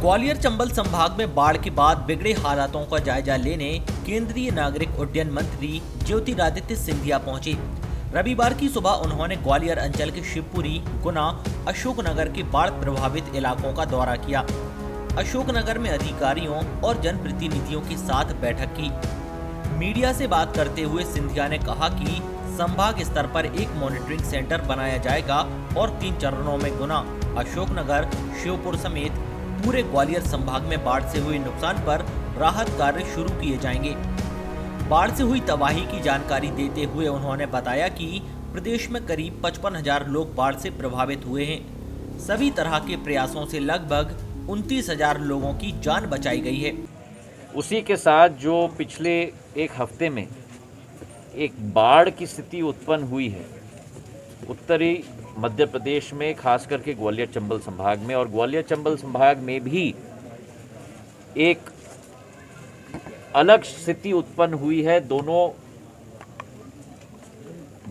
ग्वालियर चंबल संभाग में बाढ़ के बाद बिगड़े हालातों का जायजा लेने केंद्रीय नागरिक उड्डयन मंत्री ज्योतिरादित्य सिंधिया पहुंचे। रविवार की सुबह उन्होंने ग्वालियर अंचल के शिवपुरी, गुना, अशोकनगर के बाढ़ प्रभावित इलाकों का दौरा किया। अशोकनगर में अधिकारियों और जनप्रतिनिधियों के साथ बैठक की। मीडिया से बात करते हुए सिंधिया ने कहा कि संभाग स्तर पर एक मॉनिटरिंग सेंटर बनाया जाएगा और 3 चरणों में गुना, अशोकनगर, शिवपुर समेत पूरे ग्वालियर संभाग में बाढ़ से हुए नुकसान पर राहत कार्य शुरू किए जाएंगे। बाढ़ से हुई तबाही की जानकारी देते हुए उन्होंने बताया कि प्रदेश में करीब 55,000 लोग बाढ़ से प्रभावित हुए हैं। सभी तरह के प्रयासों से लगभग 29,000 लोगों की जान बचाई गई है। उसी के साथ जो पिछले एक हफ्ते में एक बाढ़ की स्थिति उत्पन्न हुई है उत्तरी मध्य प्रदेश में, खास करके ग्वालियर चंबल संभाग में, और ग्वालियर चंबल संभाग में भी एक अलग स्थिति उत्पन्न हुई है दोनों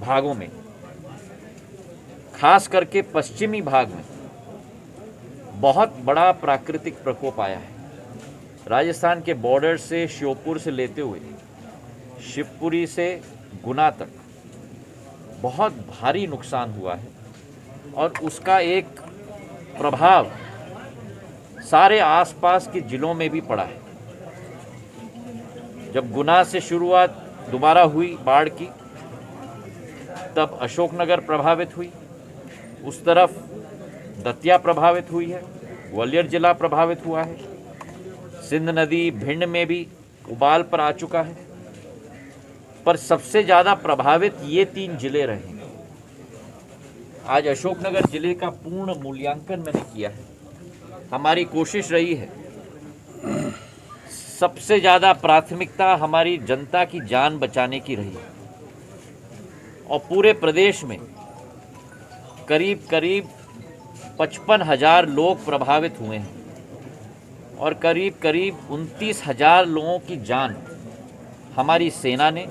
भागों में। खास करके पश्चिमी भाग में बहुत बड़ा प्राकृतिक प्रकोप आया है। राजस्थान के बॉर्डर से श्योपुर से लेते हुए शिवपुरी से गुना तक बहुत भारी नुकसान हुआ है और उसका एक प्रभाव सारे आसपास के जिलों में भी पड़ा है। जब गुना से शुरुआत दोबारा हुई बाढ़ की, तब अशोकनगर प्रभावित हुई, उस तरफ दतिया प्रभावित हुई है, ग्वालियर जिला प्रभावित हुआ है, सिंध नदी भिंड में भी उबाल पर आ चुका है, पर सबसे ज़्यादा प्रभावित ये 3 जिले रहे हैं। आज अशोकनगर जिले का पूर्ण मूल्यांकन मैंने किया है। हमारी कोशिश रही है, सबसे ज़्यादा प्राथमिकता हमारी जनता की जान बचाने की रही है और पूरे प्रदेश में करीब 55,000 लोग प्रभावित हुए हैं और करीब 29,000 लोगों की जान हमारी सेना ने,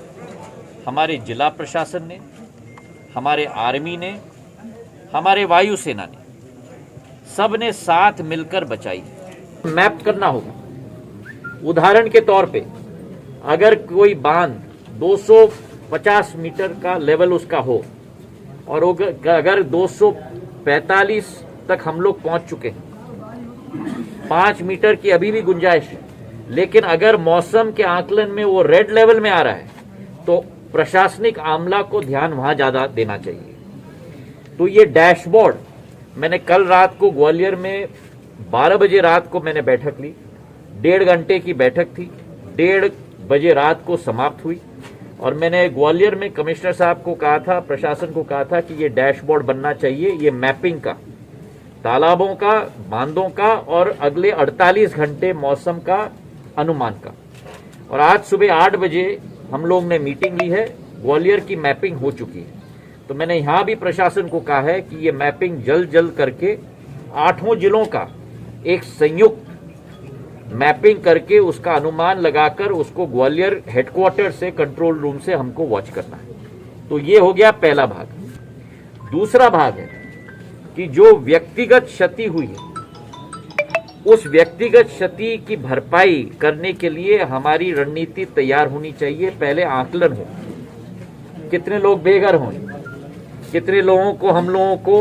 हमारे जिला प्रशासन ने, हमारे आर्मी ने, हमारे वायुसेना ने, सब ने साथ मिलकर बचाई। मैप करना होगा। उदाहरण के तौर पे अगर कोई बांध 250 मीटर का लेवल उसका हो और अगर 245 तक हम लोग पहुंच चुके हैं, 5 मीटर की अभी भी गुंजाइश है, लेकिन अगर मौसम के आकलन में वो रेड लेवल में आ रहा है तो प्रशासनिक आमला को ध्यान वहां ज्यादा देना चाहिए। तो ये डैशबोर्ड मैंने कल रात को ग्वालियर में 12 बजे रात को मैंने बैठक ली। 1.5 घंटे की बैठक थी, 1.5 बजे रात को समाप्त हुई और मैंने ग्वालियर में कमिश्नर साहब को कहा था, प्रशासन को कहा था कि ये डैशबोर्ड बनना चाहिए, ये मैपिंग का, तालाबों का, बांधों का और अगले 48 घंटे मौसम का अनुमान का। और आज सुबह 8 बजे हम लोग ने मीटिंग ली है, ग्वालियर की मैपिंग हो चुकी है। तो मैंने यहाँ भी प्रशासन को कहा है कि ये मैपिंग जल्द करके 8 जिलों का एक संयुक्त मैपिंग करके उसका अनुमान लगाकर उसको ग्वालियर हेडक्वार्टर से, कंट्रोल रूम से हमको वॉच करना है। तो ये हो गया पहला भाग। दूसरा भाग है कि जो व्यक्तिगत क्षति हुई है उस व्यक्तिगत क्षति की भरपाई करने के लिए हमारी रणनीति तैयार होनी चाहिए। पहले आकलन हो, कितने लोग बेघर हों, कितने लोगों को हम लोगों को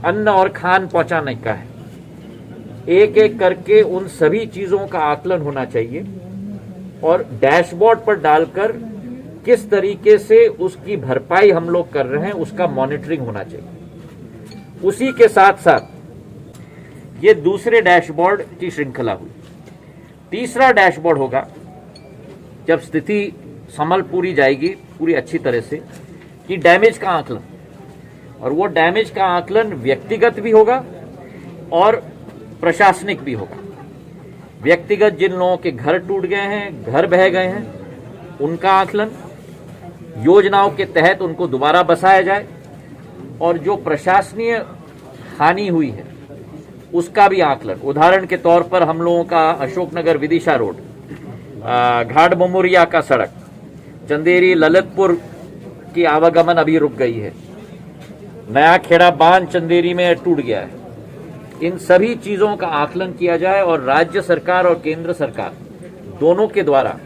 अन्न और खान पहुंचाने का है, एक एक करके उन सभी चीजों का आकलन होना चाहिए और डैशबोर्ड पर डालकर किस तरीके से उसकी भरपाई हम लोग कर रहे हैं उसका मॉनिटरिंग होना चाहिए। उसी के साथ साथ ये दूसरे डैशबोर्ड की श्रृंखला हुई। तीसरा डैशबोर्ड होगा जब स्थिति संभल पूरी जाएगी पूरी अच्छी तरह से, कि डैमेज का आकलन, और वो डैमेज का आकलन व्यक्तिगत भी होगा और प्रशासनिक भी होगा। व्यक्तिगत जिन लोगों के घर टूट गए हैं, घर बह गए हैं, उनका आकलन, योजनाओं के तहत उनको दोबारा बसाया जाए, और जो प्रशासनीय हानि हुई है उसका भी आकलन। उदाहरण के तौर पर हम लोगों का अशोकनगर विदिशा रोड, घाट बमुरिया का सड़क, चंदेरी ललितपुर की आवागमन अभी रुक गई है, नया खेड़ा बांध चंदेरी में टूट गया है, इन सभी चीज़ों का आकलन किया जाए और राज्य सरकार और केंद्र सरकार दोनों के द्वारा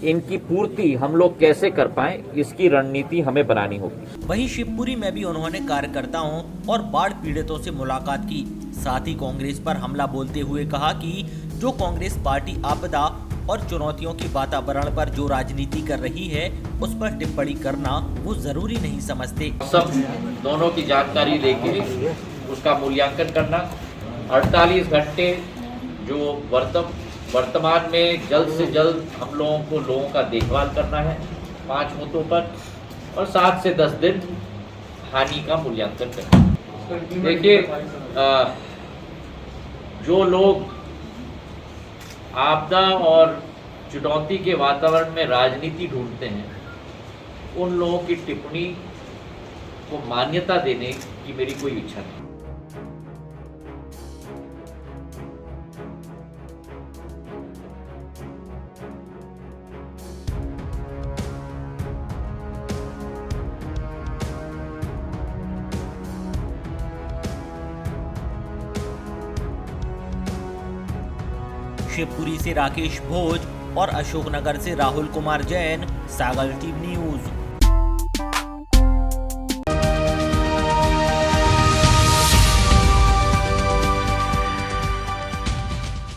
इनकी पूर्ति हम लोग कैसे कर पाएं, इसकी रणनीति हमें बनानी होगी। वहीं शिवपुरी में भी उन्होंने कार्यकर्ताओं और बाढ़ पीड़ितों से मुलाकात की। साथ ही कांग्रेस पर हमला बोलते हुए कहा कि जो कांग्रेस पार्टी आपदा और चुनौतियों की वातावरण पर जो राजनीति कर रही है उस पर टिप्पणी करना वो जरूरी नहीं समझते। सब दोनों की जानकारी लेके उसका मूल्यांकन करना, 48 घंटे जो वर्तमान में जल्द से जल्द हम लोगों का देखभाल करना है 5 मुद्दों पर, और 7 से 10 दिन हानि का मूल्यांकन करना। देखिए, जो लोग आपदा और चुनौती के वातावरण में राजनीति ढूंढते हैं, उन लोगों की टिप्पणी को मान्यता देने की मेरी कोई इच्छा नहीं। शिवपुरी से राकेश भोज और अशोकनगर से राहुल कुमार जैन, सागर टीवी न्यूज।